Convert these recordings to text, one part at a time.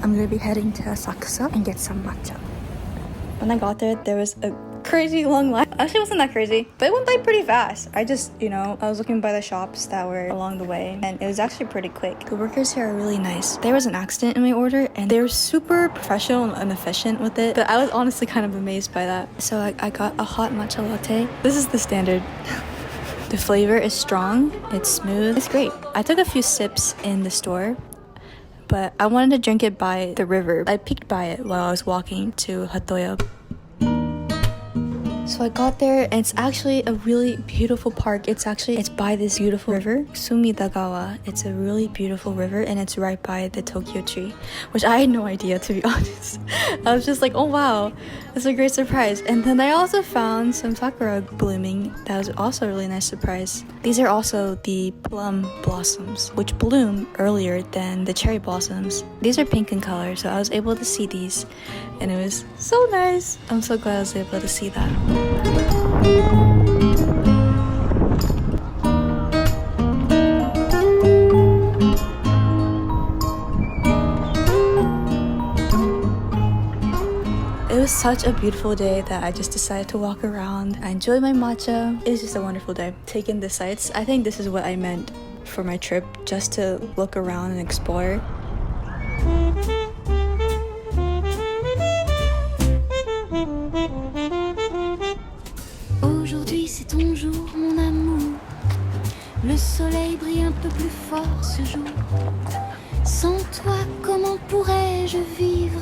I'm gonna be heading to Asakusa and get some matcha. When I got there was a crazy long line. Actually, it wasn't that crazy, but it went by pretty fast. I just, I was looking by the shops that were along the way, and it was actually pretty quick. The workers here are really nice. There was an accident in my order, and they were super professional and efficient with it, but I was honestly kind of amazed by that. So I got a hot matcha latte. This is the standard. The flavor is strong, it's smooth, it's great. I took a few sips in the store, but I wanted to drink it by the river. I peeked by it while I was walking to Hatoya. So I got there, and it's actually a really beautiful park. It's by this beautiful river, Sumidagawa. It's a really beautiful river, and it's right by the Tokyo tree, which I had no idea, to be honest. I was just like, oh wow, that's a great surprise. And then I also found some sakura blooming. That was also a really nice surprise. These are also the plum blossoms, which bloom earlier than the cherry blossoms. These are pink in color, so I was able to see these, and it was so nice. I'm so glad I was able to see that. It was such a beautiful day that I just decided to walk around. I enjoyed my matcha. It was just a wonderful day. Taking the sights, I think this is what I meant for my trip, just to look around and explore. Aujourd'hui c'est ton jour mon amour. Le soleil brille un peu plus fort ce jour. Sans toi comment pourrais-je vivre?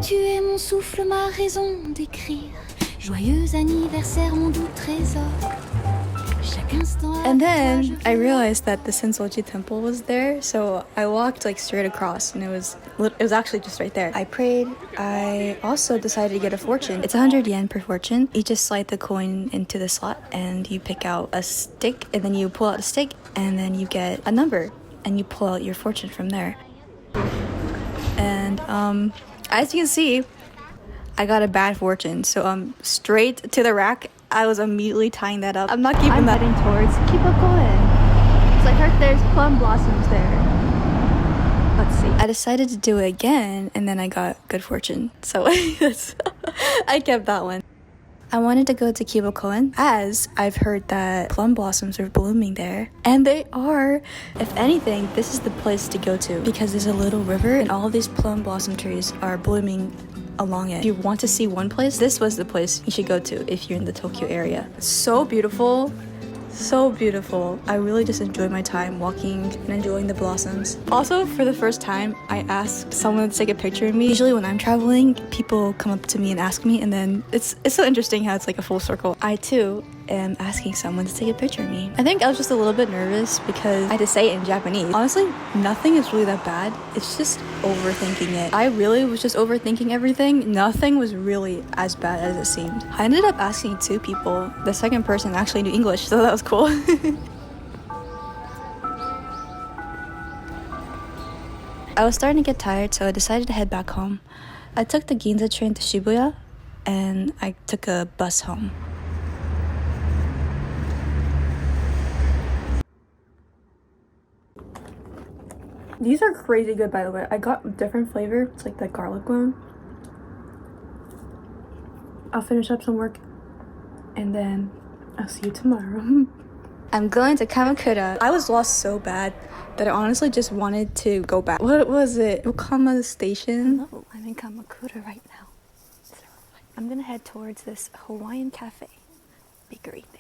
Tu es mon souffle, ma raison d'écrire. Joyeux anniversaire mon doux trésor. And then I realized that the Sensoji temple was there, so I walked like straight across, and it was actually just right there. I prayed. I also decided to get a fortune. It's 100 yen per fortune. You just slide the coin into the slot, and you pick out a stick, and then you pull out a stick, and then you get a number, and you pull out your fortune from there. And as you can see, I got a bad fortune, so straight to the rack. I was immediately tying that up. I'm not keeping that. I'm heading towards Kibakoen. So I heard there's plum blossoms there. Let's see. I decided to do it again, and then I got good fortune. So I kept that one. I wanted to go to Kibakoen, as I've heard that plum blossoms are blooming there. And they are. If anything, this is the place to go to, because there's a little river, and all of these plum blossom trees are blooming along it. If you want to see one place, this was the place you should go to if you're in the Tokyo area. It's so beautiful. So beautiful. I really just enjoyed my time walking and enjoying the blossoms. Also, for the first time, I asked someone to take a picture of me. Usually when I'm traveling, people come up to me and ask me, and then it's so interesting how it's like a full circle. I too am asking someone to take a picture of me. I think I was just a little bit nervous because I had to say it in Japanese. Honestly, nothing is really that bad. It's just overthinking it. I really was just overthinking everything. Nothing was really as bad as it seemed. I ended up asking 2 people. The second person actually knew English, so that was cool. I was starting to get tired, so I decided to head back home. I took the Ginza train to Shibuya, and I took a bus home. These are crazy good, by the way. I got a different flavor. It's like the garlic one. I'll finish up some work, and then I'll see you tomorrow. I'm going to Kamakura. I was lost so bad that I honestly just wanted to go back. What was it? Okama Station? No, I'm in Kamakura right now. So I'm gonna head towards this Hawaiian cafe bakery thing.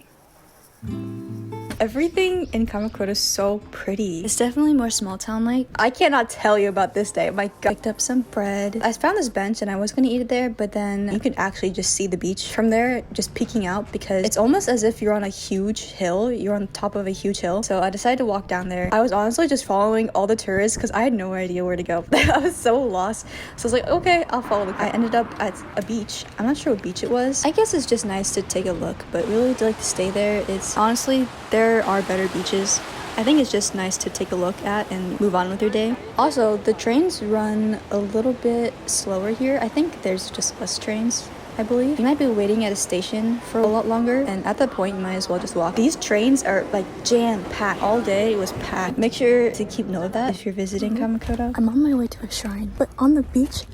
Everything in Kamakura is so pretty. It's definitely more small town like. I cannot tell you about this day. My God. I picked up some bread. I found this bench and I was gonna eat it there, but then you can actually just see the beach from there, just peeking out, because it's almost as if you're on a huge hill. You're on top of a huge hill. So I decided to walk down there. I was honestly just following all the tourists because I had no idea where to go. I was so lost. So I was like, okay, I'll follow the crowd. I ended up at a beach. I'm not sure what beach it was. I guess it's just nice to take a look, but really to like to stay there. It's honestly, there are better beaches. I think it's just nice to take a look at and move on with your day. Also, the trains run a little bit slower here. I think there's just less trains I believe. You might be waiting at a station for a lot longer, and at that point, you might as well just walk. These trains are like jam-packed. All day, it was packed. Make sure to keep note of that if you're visiting Kamakura. I'm on my way to a shrine, but on the beach,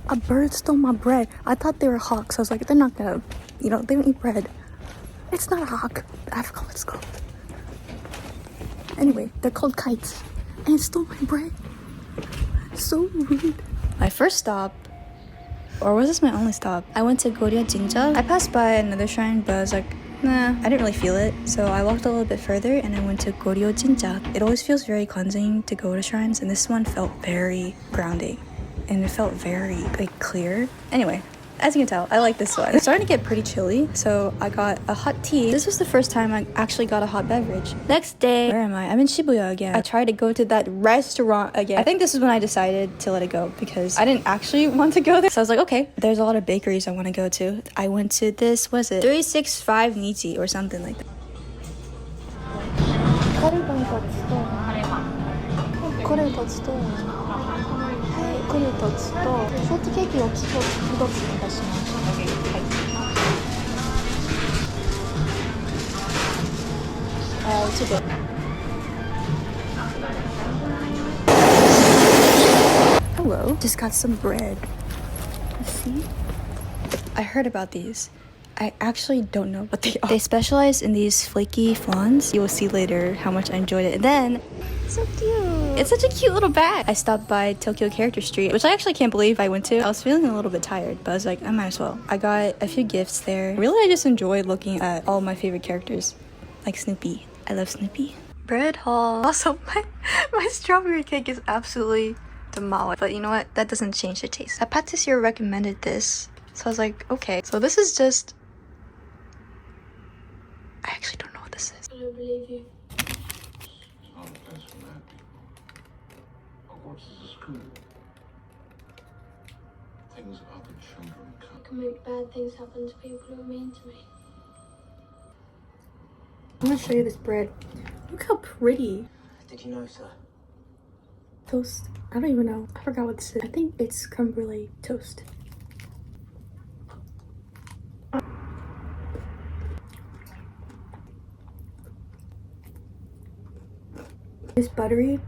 a bird stole my bread. I thought they were hawks. I was like, they're not gonna, they don't eat bread. It's not a hawk. I forgot what it's called. Anyway, they're called kites. And it stole my bread. So rude. My first stop, or was this my only stop? I went to Gorya Jinja. I passed by another shrine, but I was like, nah, I didn't really feel it. So I walked a little bit further and I went to Gorya Jinja. It always feels very cleansing to go to shrines, and this one felt very grounding. And it felt very, clear. Anyway. As you can tell, I like this one. It's starting to get pretty chilly, so I got a hot tea. This was the first time I actually got a hot beverage. Next day, where am I? I'm in Shibuya again. I tried to go to that restaurant again. I think this is when I decided to let it go because I didn't actually want to go there. So I was like, okay, there's a lot of bakeries I want to go to. I went to this, was it 365 Nichi or something like that. Hello, just got some bread. Let's see. I heard about these. I actually don't know what they are. They specialize in these flaky flans. You will see later how much I enjoyed it. And then, so cute. It's such a cute little bag. I stopped by Tokyo Character Street, which I actually can't believe I went to. I was feeling a little bit tired, but I was like, I might as well. I got a few gifts there. Really, I just enjoyed looking at all my favorite characters, like Snoopy. I love Snoopy. Bread haul. Also, my strawberry cake is absolutely demolished. But you know what? That doesn't change the taste. A patissier recommended this, so I was like, okay. So this is just... I actually don't know what this is. I don't believe you. It's not a place for mad people. Hogwarts is a school. Things other children I can make bad things happen to people who are mean to me. I'm gonna show you this bread. Look how pretty. Did you know, sir? Toast. I don't even know. I forgot what this is. I think it's creme brulee toast. It's buttery,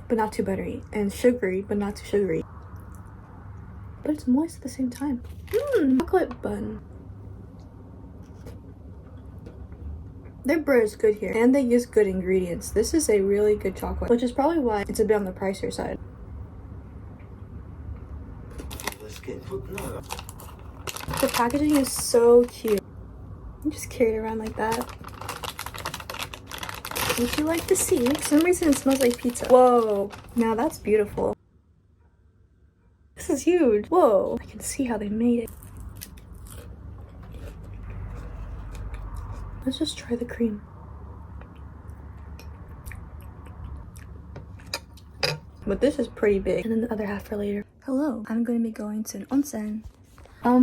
but not too buttery, and sugary, but not too sugary. But it's moist at the same time. Chocolate bun. Their bread is good here, and they use good ingredients. This is a really good chocolate, which is probably why it's a bit on the pricier side. Let's get The packaging is so cute. You just carry it around like that. Would you like to see? For some reason it smells like pizza. Whoa, now that's beautiful. This is huge. Whoa, I can see how they made it. Let's just try the cream. But this is pretty big. And then the other half for later. Hello, I'm going to be going to an onsen.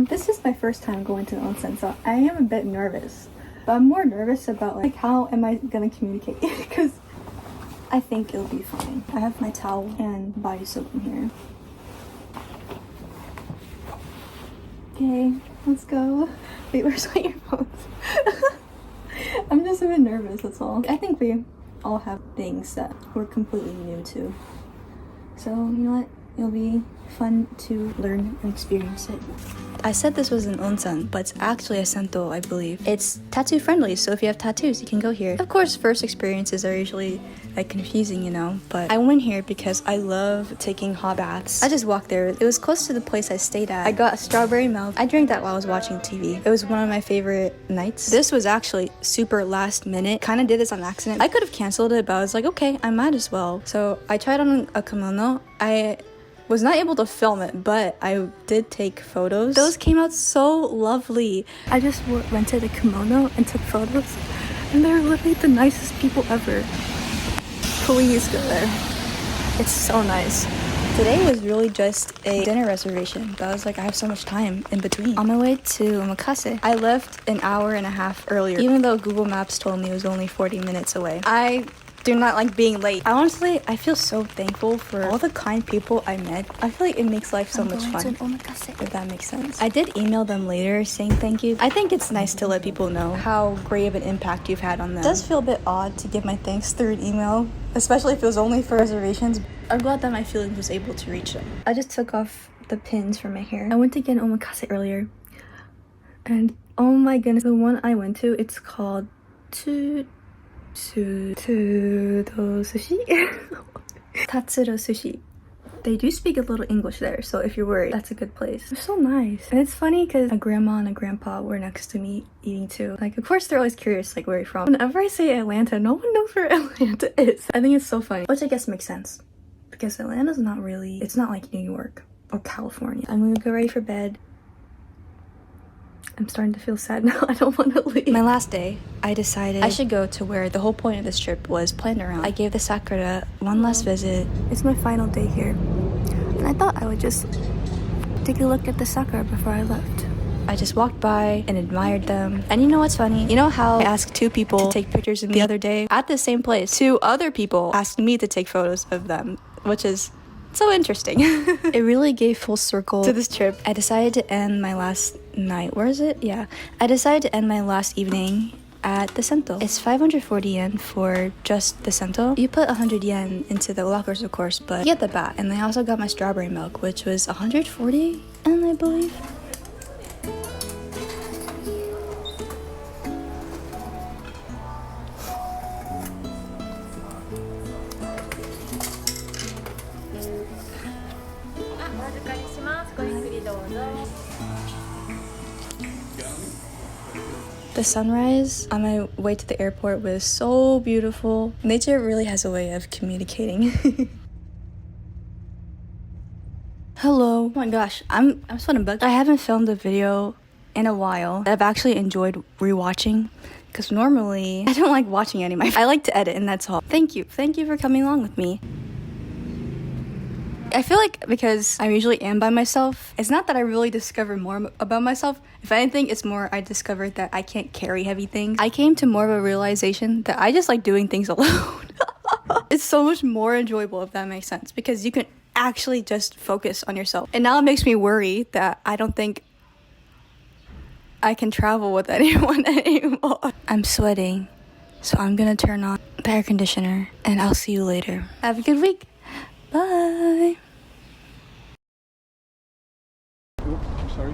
This is my first time going to an onsen, so I am a bit nervous. But I'm more nervous about like how am I gonna communicate because I think it'll be fine. I have my towel and body soap in here. Okay, let's go. Wait, where's my earphones? I'm just a bit nervous, that's all. I think we all have things that we're completely new to. So, you know what? It'll be fun to learn and experience it. I said this was an onsen, but it's actually a sento, I believe. It's tattoo friendly, so if you have tattoos, you can go here. Of course, first experiences are usually like confusing, but I went here because I love taking hot baths. I just walked there. It was close to the place I stayed at. I got a strawberry milk. I drank that while I was watching TV. It was one of my favorite nights. This was actually super last minute. Kind of did this on accident. I could have canceled it, but I was like, okay, I might as well. So I tried on a kimono. I was not able to film it, but I did take photos. Those came out so lovely. I just rented a kimono and took photos, and they're literally the nicest people ever. Please go there. It's so nice. Today was really just a dinner reservation, but I was like, I have so much time in between. On my way to Omakase, I left an hour and a half earlier, even though Google Maps told me it was only 40 minutes away. I do not like being late. Honestly, I feel so thankful for all the kind people I met. I feel like it makes life so much fun, if that makes sense. I did email them later saying thank you. I think it's nice to let people know how great of an impact you've had on them. It does feel a bit odd to give my thanks through an email, especially if it was only for reservations. I'm glad that my feelings was able to reach them. I just took off the pins from my hair. I went to get an omakase earlier, and oh my goodness, the one I went to, it's called Tatsuro Sushi. Tatsuro Sushi. They do speak a little English there, so if you're worried, that's a good place. They're so nice. And it's funny because a grandma and a grandpa were next to me eating too. Like, of course, they're always curious, like, where are you from? Whenever I say Atlanta, no one knows where Atlanta is. I think it's so funny, which I guess makes sense, because Atlanta's not really, it's not like New York or California. I'm gonna go ready for bed. I'm starting to feel sad now. I don't want to leave. My last day, I decided I should go to where the whole point of this trip was planned around. I gave the sakura one last visit. It's my final day here, and I thought I would just take a look at the sakura before I left. I just walked by and admired them. And you know what's funny? You know how I asked 2 people to take pictures of me the other day? At the same place, 2 other people asked me to take photos of them, which is so interesting. It really gave full circle to this trip. I decided to end my last night. Where is it? Yeah. I decided to end my last evening at the sento. It's 540 yen for just the sento. You put 100 yen into the lockers, of course, but you get the bath. And I also got my strawberry milk, which was 140 yen, I believe. The sunrise on my way to the airport was so beautiful. Nature really has a way of communicating. Hello. Oh my gosh, I'm sweating bugs. I haven't filmed a video in a while that I've actually enjoyed rewatching, because normally I don't like watching any of my. I like to edit, and that's all. Thank you for coming along with me. I feel like because I usually am by myself, it's not that I really discover more about myself. If anything, it's more I discovered that I can't carry heavy things. I came to more of a realization that I just like doing things alone. It's so much more enjoyable, if that makes sense, because you can actually just focus on yourself. And now it makes me worry that I don't think I can travel with anyone anymore. I'm sweating, so I'm gonna turn on the air conditioner, and I'll see you later. Have a good week. Bye. Oh, I'm sorry.